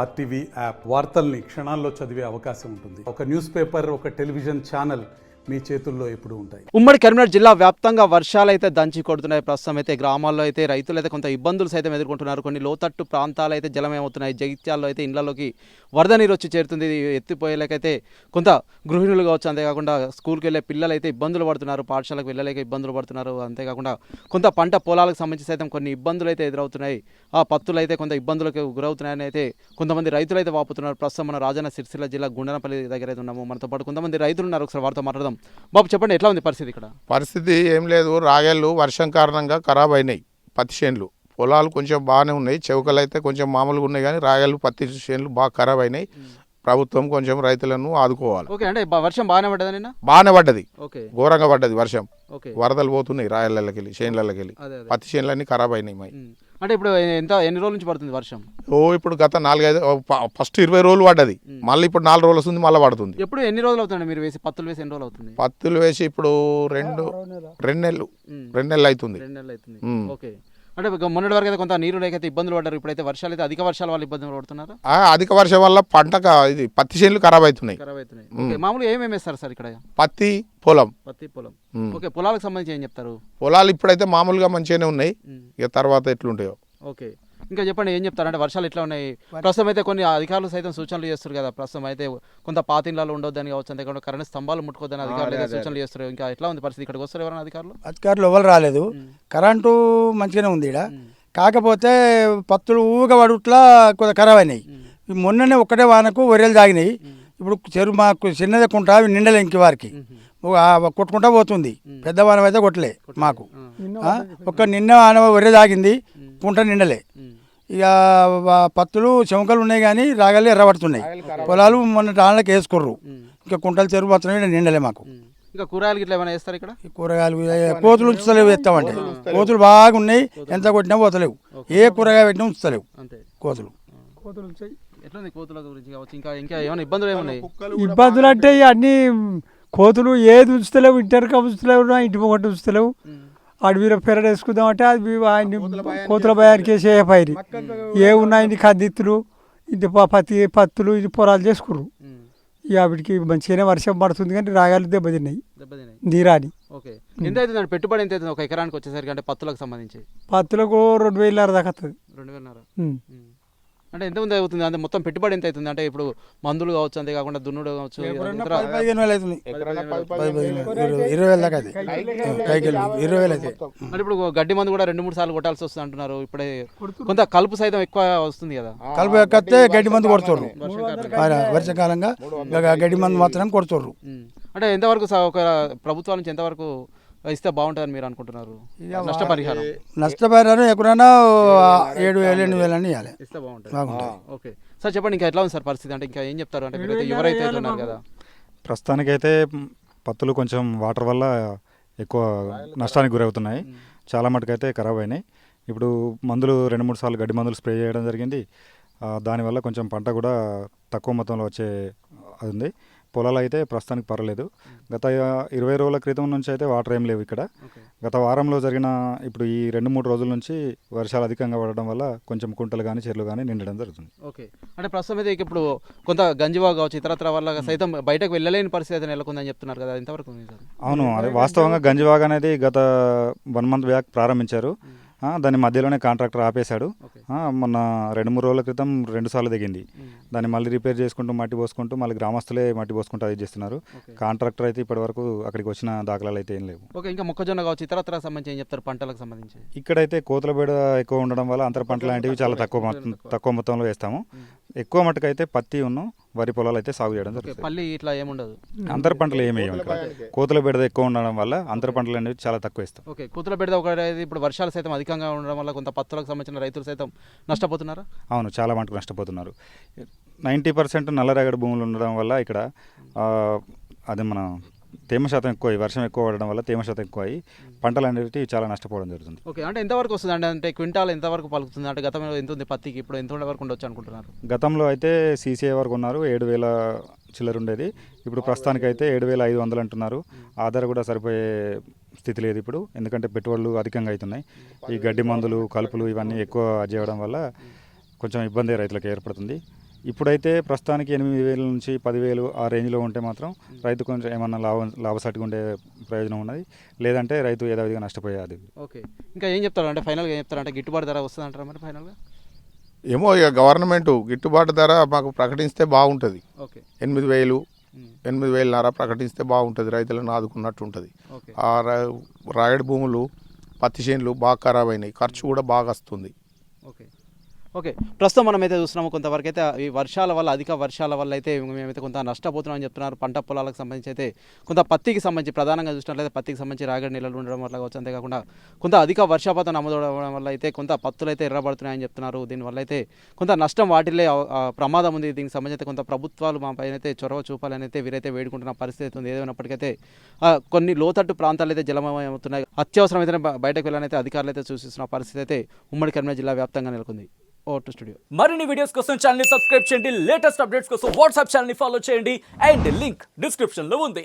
RTV app వార్తల్ని క్షణాల్లో చదివే అవకాశం ఉంటుంది. ఒక న్యూస్ పేపర్, ఒక టెలివిజన్ ఛానల్ మీ చేతుల్లో ఎప్పుడు ఉంటాయి. ఉమ్మడి కరీంనగర్ జిల్లా వ్యాప్తంగా వర్షాలు అయితే దంచి కొడుతున్నాయి. ప్రస్తుతం అయితే గ్రామాల్లో అయితే రైతులు అయితే కొంత ఇబ్బందులు సైతం ఎదుర్కొంటున్నారు. కొన్ని లోతట్టు ప్రాంతాలు అయితే జలమేమవుతున్నాయి. జగిత్యాల్లో అయితే ఇళ్లలోకి వరద నీరు వచ్చి చేరుతుంది. ఎత్తిపోయేలాకైతే కొంత గృహిణులు కావచ్చు, అంతేకాకుండా స్కూల్కి వెళ్ళే పిల్లలు అయితే ఇబ్బందులు పడుతున్నారు. పాఠశాలకు వెళ్ళలేక ఇబ్బందులు పడుతున్నారు. అంతేకాకుండా కొంత పంట పొలాలకు సంబంధించి సైతం కొన్ని ఇబ్బందులు అయితే ఎదురవుతున్నాయి. ఆ పత్తులు అయితే కొంత ఇబ్బందులకు గురవుతున్నాయని అయితే కొంతమంది రైతులు అయితే వాపుతున్నారు. ప్రస్తుతం మన రాజన్న సిరిసిల్ల జిల్లా గుండెనపల్లి దగ్గర అయితే ఉన్నాము. మనతో పాటు కొంతమంది రైతులు ఉన్నారు. ఒకసారి వారితో మాట్లాడదాం. బాబు చెప్పండి, ఎట్లా ఉంది పరిస్థితి ఇక్కడ? పరిస్థితి ఏం లేదు, రాగేళ్ళు వర్షం కారణంగా ఖరాబ్ అయినాయి. పత్తి చేనులు పొలాలు కొంచెం బాగానే ఉన్నాయి, చెవుకలు అయితే కొంచెం మామూలుగా ఉన్నాయి, కానీ రాగేళ్ళు పత్తి చేనులు బాగా ఖరాబ్ అయినాయి. ప్రభుత్వం కొంచెం రైతులను ఆదుకోవాలి. ఓకే, అంటే వర్షం బాగానే పడ్డది నిన్న? బాగానే పడ్డది, ఓకే, ఘోరంగా పడ్డది వర్షం. ఓకే, వరదలు పోతున్నాయి రాయలకి వెళ్ళి, చేనులకి వెళ్ళి. పత్తి చేనులన్నీ ఖరాబ్ అయినాయి. అంటే ఇప్పుడు ఎన్ని రోజుల నుంచి పడుతుంది వర్షం? ఇప్పుడు గత 4-5 ఫస్ట్ 20 రోజులు పడ్డది, మళ్ళీ ఇప్పుడు 4 రోజులు వస్తుంది, మళ్ళీ పడుతుంది. ఎప్పుడు ఎన్ని రోజులు అవుతుంది మీరు వేసి పత్తులు వేసి? ఎన్ని రోజులు అవుతుంది పత్తులు వేసి? ఇప్పుడు 2 నెలలు అవుతుంది. 2 నెలలు అవుతుంది. ఓకే, అంటే మొన్నటి వరకు అయితే కొంత నీరు లేకైతే ఇబ్బందులు పడ్డారు. ఇప్పుడైతే వర్షాలు అయితే అధిక వర్షాల వల్ల ఇబ్బందులు పడుతున్నారు. అధిక వర్షం వల్ల ఇది పత్తి చేనులు ఖరాబ్ అవుతున్నాయి. మామూలుగా ఏమేమి వేస్తారు సార్ ఇక్కడ? పత్తి పొలం. ఓకే, పొలాలకు సంబంధించి ఏం చెప్తారు? పొలాలు ఇప్పుడైతే మామూలుగా మంచిగానే ఉన్నాయి, ఇక తర్వాత ఎట్లుంటాయో. ఓకే, ఇంకా చెప్పండి, ఏం చెప్తారు? అంటే వర్షాలు ఎట్లా ఉన్నాయి? ప్రస్తుతం అయితే కొన్ని అధికారులు సైతం సూచనలు చేస్తారు కదా. ప్రస్తుతం అయితే కొంత పాతిండ్లలో ఉండొద్దని కావచ్చు, అంతేకాకుండా కరెంట్ స్తంభాలు ముట్టుకోవద్దని అధికారులు అయితే సూచనలు చేస్తారు. ఇంకా ఎట్లా ఉంది పరిస్థితి? ఇక్కడికి వస్తారు ఎవరైనా అధికారులు ఎవరు రాలేదు. కరెంటు మంచిగానే ఉంది ఇక్కడ, కాకపోతే పత్తులు ఊగ పడుట్లా కొంత ఖరాబ్ అయినాయి. మొన్ననే ఒక్కటే వానకు వరియలు తాగినాయి. ఇప్పుడు చెరువు మాకు చిన్నదే కుంట, నిండలే ఇంక వారికి కొట్టుకుంటా పోతుంది. పెద్ద వానం అయితే కొట్టలే మాకు. నిన్న వాన వరియలు తాగింది, కుంట నిండలే. ఇక పత్తులు చెమకలు ఉన్నాయి, కానీ రాగలే ఎర్రబడుతున్నాయి. పొలాలు మొన్న టాన్లకు వేసుకుర్రు, ఇంకా కుంటలు చెరువు పత్తున్నాయి, నిండలే మాకు. ఇంకా కూరగాయలు ఇట్లా ఏమైనా వేస్తారు ఇక్కడ? కూరగాయలు కోతులు ఉంచుతలేవు, వేస్తామంటే కోతులు బాగా ఉన్నాయి, ఎంత కొట్టినా పోతలేవు. ఏ కూరగాయ పెట్టినా ఉంచుతలేవు కోతులు. ఎట్లుంది కోతుల గురించి కావచ్చు, ఇంకా ఇంకా ఏమైనా ఇబ్బందులు ఏమున్నాయి? ఇబ్బందులు అంటే అన్ని కోతులు ఏది ఉంచుతలేవు, ఇంటర్కా ఉంచుతలేవు, ఇంటి ఒకటి ఉంచుతలేవు. అడవిలో పెరడు వేసుకుందామంటే అది కోతుల భయానికి వేసేపైరి ఏ ఉన్నాయి కందిత్తులు, ఇది పత్తులు, ఇది పొలాలు చేసుకుర్రు. ఇక వీటికి మంచిగానే వర్షం పడుతుంది, కానీ రాగాలు దెబ్బతిన్నాయి నీరాని. ఓకే, ఎంత అవుతుంది పెట్టుబడి? ఎంత అవుతుంది ఒక ఎకరానికి వచ్చేసరికి? అంటే పత్తులకు సంబంధించి పత్తులకు 2,000 దాకా వస్తుంది. 2,000 అంటే ఎంత మంది అవుతుంది? అంటే మొత్తం పెట్టుబడి ఎంత అవుతుంది? అంటే ఇప్పుడు మందులు కావచ్చు, అంతేకాకుండా దున్నుడు కావచ్చు, 15,000 అవుతుంది. 20,000 దాకా అయితే. అంటే ఇప్పుడు గడ్డి మందు కూడా 2-3 సార్లు కొట్టాల్సి వస్తుంది అంటున్నారు. ఇప్పుడే కొంత కలుపు సైతం ఎక్కువ వస్తుంది కదా. కలుపు ఎక్కితే గడ్డి మందు కొడుతుర్రు, వర్షాకాలంగా గడ్డి మందు మాత్రం కొడుతుర్రు. అంటే ఎంతవరకు ఒక ప్రభుత్వం నుంచి ఎంతవరకు ఇస్తే బాగుంటుందని మీరు అనుకుంటున్నారు? నష్టపరిహారం ఎక్కడైనా 7,000-8,000 అని ఇవ్వాలి, ఇస్తే బాగుంటుంది. ఓకే సార్, చెప్పండి, ఇంకా ఎట్లా ఉంది సార్ పరిస్థితి? అంటే ఇంకా ఏం చెప్తారు? అంటే మీరైతే ఎవరైతే ఉన్నారు కదా, ప్రస్తుతానికైతే పత్తులు కొంచెం వాటర్ వల్ల ఎక్కువ నష్టానికి గురవుతున్నాయి. చాలా మటుకైతే ఖరాబ్ అయినాయి. ఇప్పుడు మందులు 2-3 సార్లు గడ్డి మందులు స్ప్రే చేయడం జరిగింది. దానివల్ల కొంచెం పంట కూడా తక్కువ మొత్తంలో వచ్చే అది ఉంది. పొలాలు అయితే ప్రస్తుతానికి పర్వాలేదు. గత 20 రోజుల క్రితం నుంచి అయితే వాటర్ ఏం లేవు ఇక్కడ. గత వారంలో జరిగిన ఇప్పుడు ఈ 2-3 రోజుల నుంచి వర్షాలు అధికంగా పడడం వల్ల కొంచెం కుంటలు కానీ చెర్లు కానీ నిండడం జరుగుతుంది. ఓకే, అంటే ప్రస్తుతం అయితే ఇప్పుడు కొంత గంజివా కావచ్చు, ఇతరత్ర వల్ల సైతం బయటకు వెళ్ళలేని పరిస్థితి నెలకొందని చెప్తున్నారు కదా, ఎంతవరకు? అవును, అదే వాస్తవంగా గంజివాగ్ అనేది గత 1 మంత్ బ్యాక్ ప్రారంభించారు. దాని మధ్యలోనే కాంట్రాక్టర్ ఆపేశాడు. మొన్న 2-3 రోజుల క్రితం 2 సార్లు దిగింది. దాన్ని మళ్ళీ రిపేర్ చేసుకుంటూ మట్టి పోసుకుంటూ మళ్ళీ గ్రామస్తులే మట్టి పోసుకుంటూ అది చేస్తున్నారు. కాంట్రాక్టర్ అయితే ఇప్పటి వరకు అక్కడికి వచ్చిన దాఖలాలు అయితే ఏం లేవు. ఓకే, ఇంకా మొక్కజొన్న కావచ్చు, ఇతరత్ర సంబంధించి ఏం చెప్తారు పంటలకు సంబంధించి? ఇక్కడైతే కోతుల బేడ ఎక్కువ ఉండడం వల్ల అంతర పంటలు లాంటివి చాలా తక్కువ మొత్తంలో వేస్తాము. ఎక్కువ మట్టుకైతే పత్తి వరి పొలాలు అయితే సాగు చేయడం జరుగుతుంది. పల్లి ఇట్లా ఏముండదు, అంతర పంటలు ఏమి కోతుల బెడద ఎక్కువ ఉండడం వల్ల అంతర పంటలు అనేవి చాలా తక్కువ ఇస్తాం. ఓకే, కోతుల బెడద ఒకటి. ఇప్పుడు వర్షాలు సైతం అధికంగా ఉండడం వల్ల కొంత పత్తులకు సంబంధించిన రైతులు సైతం నష్టపోతున్నారా? అవును, చాలా మటుకు నష్టపోతున్నారు. 90% నల్లరేగడి భూములు ఉండడం వల్ల ఇక్కడ అది మన తేమ శాతం ఎక్కువ, వర్షం ఎక్కువ పడడం వల్ల తేమ శాతం ఎక్కువ అయ్యి పంటలు అనేవి చాలా నష్టపోవడం జరుగుతుంది. ఓకే, అంటే ఎంతవరకు వస్తుంది? అంటే క్వింటాల్ ఎంతవరకు పలుకుతుంది? అంటే గతంలో ఎంత ఉంది పత్తికి, ఇప్పుడు ఎంత వరకు ఉండొచ్చు అనుకుంటున్నారు? గతంలో అయితే CCA వరకు ఉన్నారు, 7,000 చిల్లర ఉండేది. ఇప్పుడు ప్రస్తుతానికైతే 7,500 అంటున్నారు. ఆధార కూడా సరిపోయే స్థితి లేదు ఇప్పుడు, ఎందుకంటే పెట్టుబడులు అధికంగా అవుతున్నాయి. ఈ గడ్డి మందులు, కలుపులు ఇవన్నీ ఎక్కువ చేయడం వల్ల కొంచెం ఇబ్బంది రైతులకు ఏర్పడుతుంది. ఇప్పుడైతే ప్రస్తుతానికి 8,000 నుంచి 10,000 ఆ రేంజ్లో ఉంటే మాత్రం రైతు కొంచెం ఏమన్నా లాభసాటిగా ఉండే ప్రయోజనం ఉన్నది, లేదంటే రైతు యథావిధిగా నష్టపోయేది. ఓకే, ఇంకా ఏం చెప్తారు అంటే ఫైనల్గా ఏం చెప్తారు అంటే గిట్టుబాటు ధర వస్తుంది అంటారా మరి ఫైనల్గా? ఏమో ఇక గవర్నమెంట్ గిట్టుబాటు ధర మాకు ప్రకటిస్తే బాగుంటుంది. ఓకే 8,000 ప్రకటిస్తే బాగుంటుంది, రైతులను ఆదుకున్నట్టు ఉంటుంది. ఓకే ఆ రాయడి భూములు పత్తి చేనులు బాగా ఖరాబ్ అయినాయి, ఖర్చు కూడా బాగా వస్తుంది. ఓకే ఓకే ప్రస్తుతం మనమైతే చూస్తున్నాము కొంతవరకు అయితే ఈ వర్షాల వల్ల అధిక వర్షాల వల్ల అయితే మేమైతే కొంత నష్టపోతున్నామని చెప్తున్నారు. పంట పొలాలకు సంబంధించి అయితే కొంత పత్తికి సంబంధించి ప్రధానంగా చూసినట్లయితే పత్తికి సంబంధించి రాగడి నీళ్ళు ఉండడం వల్ల కావచ్చు, అంతేకాకుండా కొంత అధిక వర్షపాతం నమోదవడం వల్ల అయితే కొంత పత్తులు అయితే ఎర్రబడుతున్నాయని చెప్తున్నారు. దీనివల్ల అయితే కొంత నష్టం వాటిల్లే ప్రమాదం ఉంది. దీనికి సంబంధించి కొంత ప్రభుత్వాలు మా పైన అయితే చొరవ చూపాలని అయితే వీరైతే వేడుకుంటున్న పరిస్థితి ఉంది. ఏదైనప్పటికైతే కొన్ని లోతట్టు ప్రాంతాలు అయితే జలమయం అవుతున్నాయి. అత్యవసరమైతే బయటకు వెళ్ళాలైతే అధికారులు అయితే సూచిస్తున్న పరిస్థితి అయితే ఉమ్మడి కరీంనగర్ జిల్లా వ్యాప్తంగా నెలకొంది. స్టూడియో మరిన్ని వీడియోస్ కోసం ఛానల్ ని సబ్స్క్రైబ్ చేయండి, లేటెస్ట్ అప్డేట్స్ కోసం వాట్సాప్ ఛానల్ ని ఫాలో చేయండి అండ్ లింక్ డిస్క్రిప్షన్ లో ఉంది.